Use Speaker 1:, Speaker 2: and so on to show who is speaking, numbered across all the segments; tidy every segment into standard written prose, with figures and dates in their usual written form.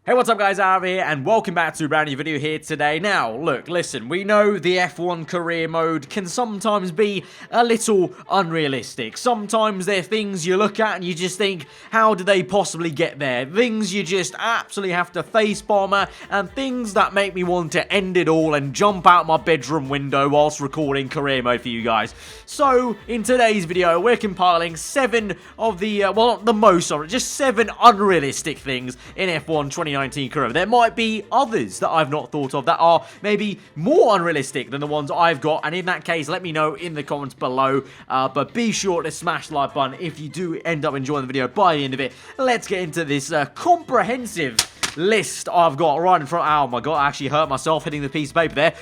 Speaker 1: Hey, what's up guys, aarava here, and welcome back to a brand new video here today. Now, look, listen, we know the F1 career mode can sometimes be a little unrealistic. Sometimes there are things you look at and you just think, how did they possibly get there? Things you just absolutely have to facepalm at, and things that make me want to end it all and jump out my bedroom window whilst recording career mode for you guys. So, in today's video, we're compiling 7 of the, well, not the most of it, just 7 unrealistic things in F1 2019 career. There might be others that I've not thought of that are maybe more unrealistic than the ones I've got, and in that case, let me know in the comments below. But be sure to smash the like button if you do end up enjoying the video by the end of it. Let's get into this comprehensive list I've got right in front. Oh my god, I actually hurt myself hitting the piece of paper there.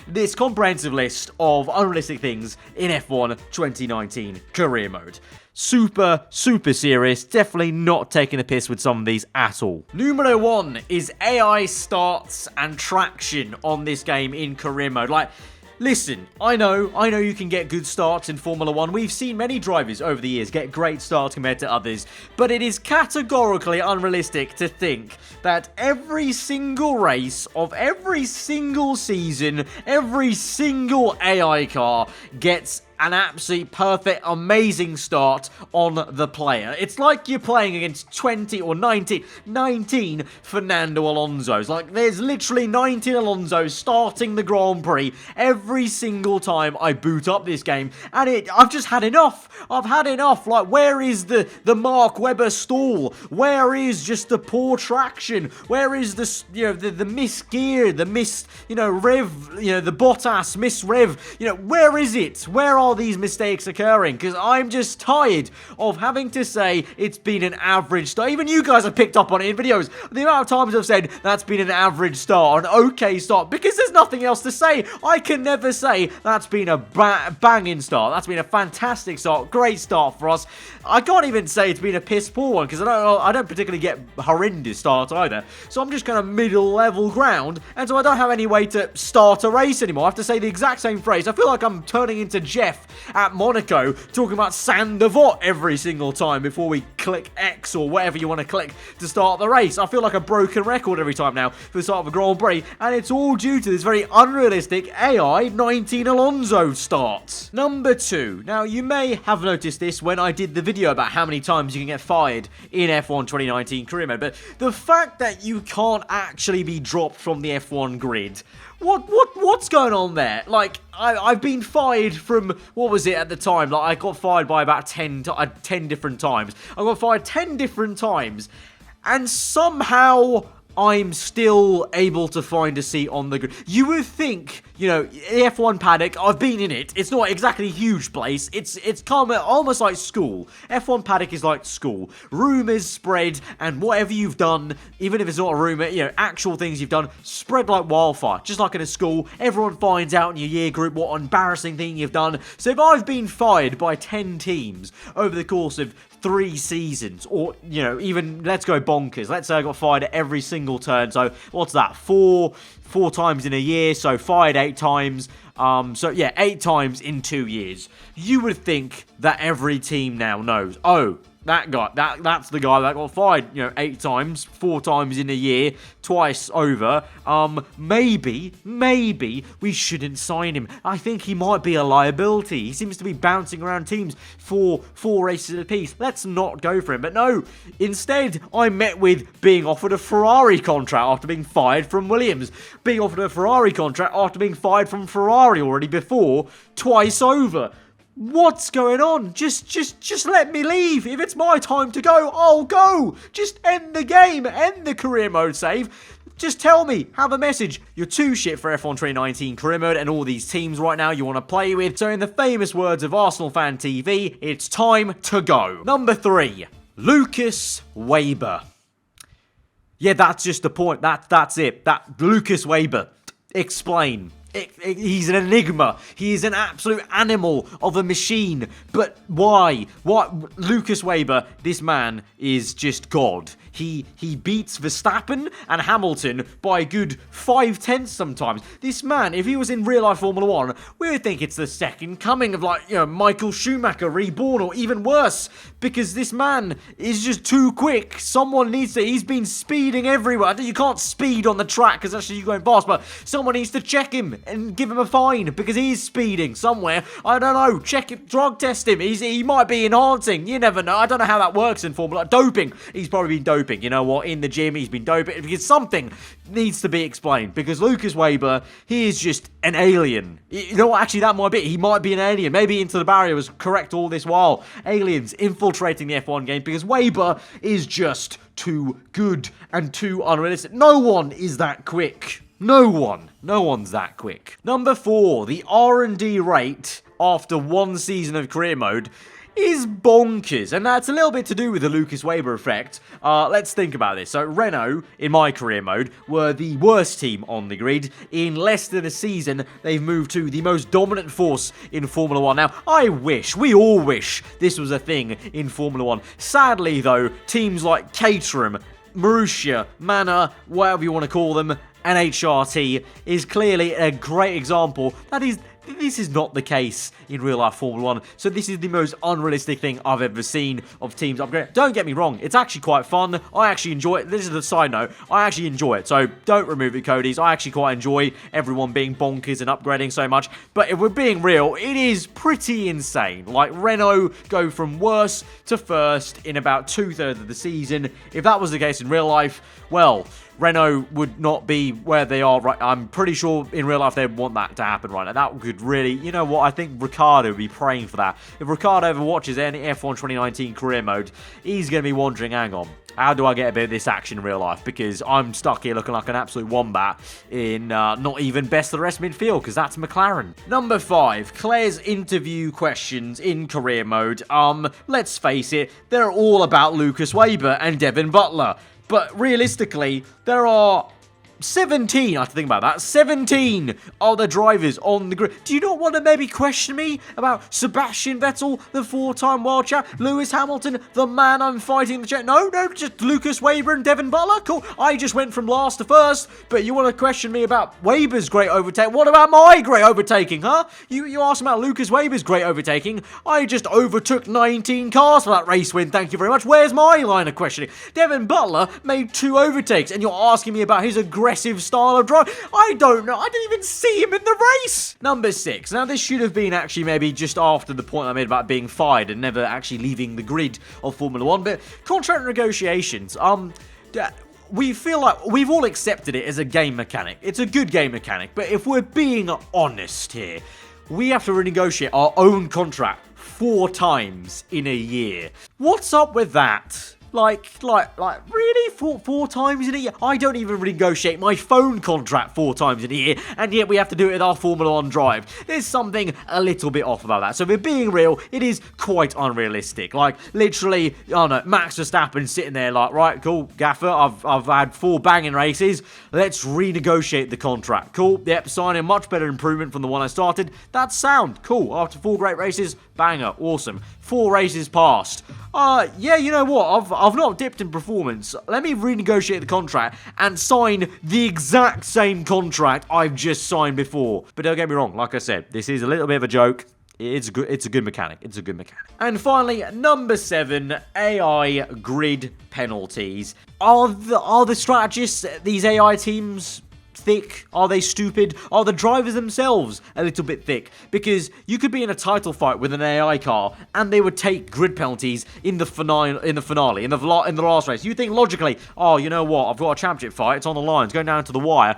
Speaker 1: This comprehensive list of unrealistic things in F1 2019 career mode. Super serious. Definitely not taking a piss with some of these at all. Numero 1 is AI starts and traction on this game in career mode. Like, listen, I know you can get good starts in Formula 1. We've seen many drivers over the years get great starts compared to others. But it is categorically unrealistic to think that every single race of every single season, every single AI car gets an absolute perfect, amazing start on the player. It's like you're playing against 20 or 19 Fernando Alonso's. Like, there's literally 19 Alonso's starting the Grand Prix every single time I boot up this game, and I've just had enough. I've had enough. Like, where is the Mark Webber stall? Where is just the poor traction? Where is the missed gear, the missed, rev, the Bottas miss rev? Where is it? Where are these mistakes occurring? Because I'm just tired of having to say it's been an average start. Even you guys have picked up on it in videos. The amount of times I've said that's been an average start, an okay start, because there's nothing else to say. I can never say that's been a banging start. That's been a fantastic start. Great start for us. I can't even say it's been a piss poor one, because I don't particularly get horrendous starts either. So I'm just kind of middle level ground, and so I don't have any way to start a race anymore. I have to say the exact same phrase. I feel like I'm turning into Jeff at Monaco, talking about Saint Devot every single time before we click X or whatever you want to click to start the race. I feel like a broken record every time now for the start of a Grand Prix, and it's all due to this very unrealistic AI 19 Alonso start. Number 2. Now, you may have noticed this when I did the video about how many times you can get fired in F1 2019 career mode, but the fact that you can't actually be dropped from the F1 grid, what's going on there? Like, I've been fired from, what was it at the time? Like, I got fired by about 10 different times. I got fired 10 different times, and somehow I'm still able to find a seat on the grid. You would think, the F1 paddock, I've been in it. It's not exactly a huge place. It's kind of almost like school. F1 paddock is like school. Rumours spread, and whatever you've done, even if it's not a rumour, actual things you've done, spread like wildfire. Just like in a school, everyone finds out in your year group what embarrassing thing you've done. So if I've been fired by 10 teams over the course of 3 seasons, or, even, let's go bonkers. Let's say I got fired at every single turn. So, what's that? 4 times in a year, so fired 8 times. So, yeah, 8 times in 2 years. You would think that every team now knows, oh, that guy, that's the guy that got fired, 8 times, 4 times in a year, twice over. Maybe we shouldn't sign him. I think he might be a liability. He seems to be bouncing around teams for 4 races apiece. Let's not go for him. But no, instead, I'm met with being offered a Ferrari contract after being fired from Williams. Being offered a Ferrari contract after being fired from Ferrari already before, twice over. What's going on? Just let me leave. If it's my time to go, I'll go. Just end the game. End the career mode save. Just tell me, have a message. You're too shit for F1 2019 career mode and all these teams right now you want to play with. So in the famous words of Arsenal Fan TV, it's time to go. Number 3, Lucas Weber. Yeah, that's just the point. That's it. That Lucas Weber. Explain. He's an enigma. He is an absolute animal of a machine. But why? What? Lucas Weber, this man is just God. he beats Verstappen and Hamilton by a good 5/10 sometimes. This man, if he was in real life Formula 1, we would think it's the second coming of, like, you know, Michael Schumacher reborn, or even worse, because this man is just too quick. Someone needs to, he's been speeding everywhere. You can't speed on the track because actually you're going fast, but someone needs to check him and give him a fine because he's speeding somewhere. I don't know, check it, drug test him. He might be enhancing, you never know. I don't know how that works in Formula. Doping, he's probably been doping, you know what, in the gym he's been doping, because something needs to be explained, because Lucas Weber, he is just an alien. You know what, actually that might be, he might be an alien. Maybe Into the Barrier was correct all this while. Aliens infiltrating the F1 game, because Weber is just too good and too unrealistic. No one is that quick. No one's that quick. Number 4, the R&D rate after one season of career mode is bonkers, and that's a little bit to do with the Lucas Weber effect. Let's think about this. So Renault, in my career mode, were the worst team on the grid. In less than a season, they've moved to the most dominant force in Formula 1. Now, we all wish this was a thing in Formula 1. Sadly, though, teams like Caterham, Marussia, Manor, whatever you want to call them, and HRT is clearly a great example that this is not the case in real life Formula 1. So this is the most unrealistic thing I've ever seen of teams upgrade. Don't get me wrong, it's actually quite fun. I actually enjoy it. This is a side note. I actually enjoy it. So don't remove it, Codies. I actually quite enjoy everyone being bonkers and upgrading so much. But if we're being real, it is pretty insane. Like, Renault go from worst to first in about 2/3 of the season. If that was the case in real life, well, Renault would not be where they are right. I'm pretty sure in real life they'd want that to happen right now. That could really, you know what, I think Ricciardo would be praying for that. If Ricciardo ever watches any F1 2019 career mode, he's going to be wondering, hang on, how do I get a bit of this action in real life? Because I'm stuck here looking like an absolute wombat in not even best of the rest midfield, because that's McLaren. Number 5, Claire's interview questions in career mode. Let's face it, they're all about Lucas Weber and Devin Butler. But realistically, there are 17, I have to think about that, 17 other drivers on the grid. Do you not want to maybe question me about Sebastian Vettel, the 4-time world champ, Lewis Hamilton, the man I'm fighting the No, just Lucas Weber and Devin Butler? Cool, I just went from last to first, but you want to question me about Weber's great overtake? What about my great overtaking, huh? You asked about Lucas Weber's great overtaking. I just overtook 19 cars for that race win, thank you very much. Where's my line of questioning? Devin Butler made 2 overtakes, and you're asking me about his aggressive style of drive. I don't know. I didn't even see him in the race. Number 6. Now, this should have been actually maybe just after the point I made about being fired and never actually leaving the grid of Formula 1, but contract negotiations. We feel like we've all accepted it as a game mechanic. It's a good game mechanic, but if we're being honest here, we have to renegotiate our own contract 4 times in a year. What's up with that? Like, really? Four times in a year? I don't even renegotiate my phone contract 4 times in a year, and yet we have to do it with our Formula 1 drive. There's something a little bit off about that. So if we're being real, it is quite unrealistic. Like, literally, I don't know, Max Verstappen sitting there like, right, cool, gaffer, I've had 4 banging races, let's renegotiate the contract. Cool, yep, signing much better improvement from the one I started. That's sound, cool. After 4 great races, banger, awesome. 4 races passed. Yeah, you know what? I've not dipped in performance. Let me renegotiate the contract and sign the exact same contract I've just signed before. But don't get me wrong, like I said, this is a little bit of a joke. It's a good mechanic. It's a good mechanic. And finally, number 7, AI grid penalties. Are the strategists, these AI teams, thick? Are they stupid? Are the drivers themselves a little bit thick? Because you could be in a title fight with an AI car and they would take grid penalties in the finale, in the last race. You think logically, oh, you know what? I've got a championship fight. It's on the line. It's going down to the wire.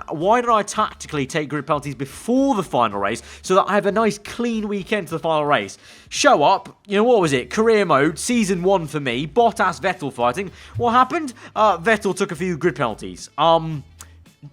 Speaker 1: Why did I tactically take grid penalties before the final race so that I have a nice clean weekend to the final race? Show up. You know, what was it? Career mode, season 1 for me. Bottas Vettel fighting. What happened? Vettel took a few grid penalties.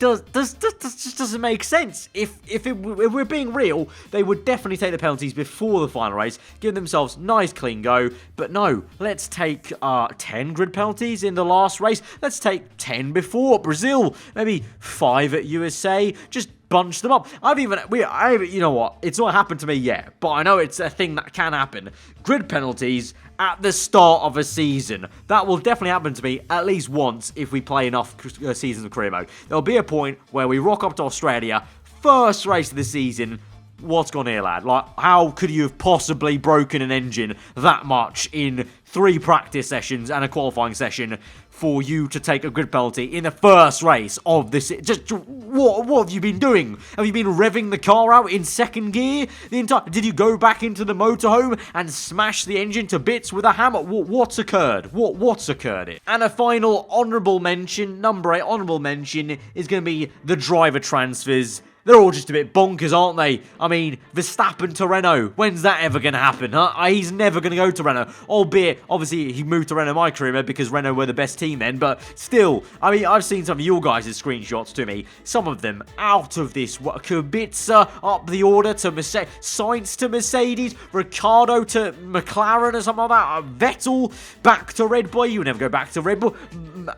Speaker 1: Just doesn't make sense. If we're being real, they would definitely take the penalties before the final race, give themselves nice clean go. But no, let's take 10 grid penalties in the last race. Let's take 10 before Brazil, maybe 5 at USA. Just bunch them up. You know what? It's not happened to me yet, but I know it's a thing that can happen. Grid penalties at the start of a season. That will definitely happen to me at least once if we play enough seasons of career mode. There'll be a point where we rock up to Australia, first race of the season. What's gone here, lad? Like, how could you have possibly broken an engine that much in 3 practice sessions and a qualifying session for you to take a grid penalty in the first race of this? Just what have you been doing? Have you been revving the car out in second gear the entire? Did you go back into the motorhome and smash the engine to bits with a hammer? What's occurred? What's occurred here? And a final honourable mention, number 8 honourable mention, is going to be the driver transfers. They're all just a bit bonkers, aren't they? I mean, Verstappen to Renault. When's that ever going to happen, huh? He's never going to go to Renault. Albeit, obviously, he moved to Renault my career mode because Renault were the best team then. But still, I mean, I've seen some of your guys' screenshots to me. Some of them out of this. Kubica up the order to Mercedes. Sainz to Mercedes. Ricciardo to McLaren or something like that. Vettel back to Red Bull. You never go back to Red Bull.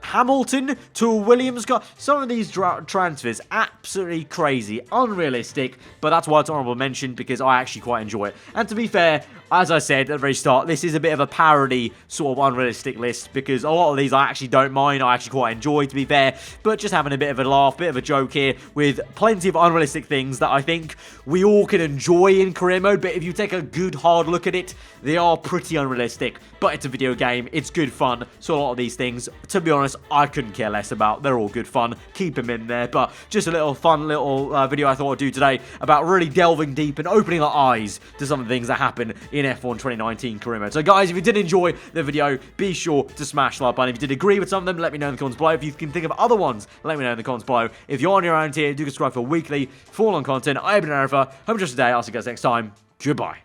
Speaker 1: Hamilton to Williams. Some of these transfers, absolutely crazy. Unrealistic, but that's why it's honorable mention, because I actually quite enjoy it. And to be fair, as I said at the very start, this is a bit of a parody sort of unrealistic list, because a lot of these I actually don't mind, I actually quite enjoy, to be fair, but just having a bit of a laugh, bit of a joke here, with plenty of unrealistic things that I think we all can enjoy in career mode. But if you take a good hard look at it, they are pretty unrealistic, but it's a video game, it's good fun, so a lot of these things, to be honest, I couldn't care less about. They're all good fun, keep them in there. But just a little fun little video I thought I'd do today about really delving deep and opening our eyes to some of the things that happen in F1 2019 career mode. So guys, if you did enjoy the video, be sure to smash the like button. If you did agree with some of them, let me know in the comments below. If you can think of other ones, let me know in the comments below. If you're on your own here, do subscribe for weekly full-on content. I've been aarava. Hope you enjoyed today. I'll see you guys next time. Goodbye.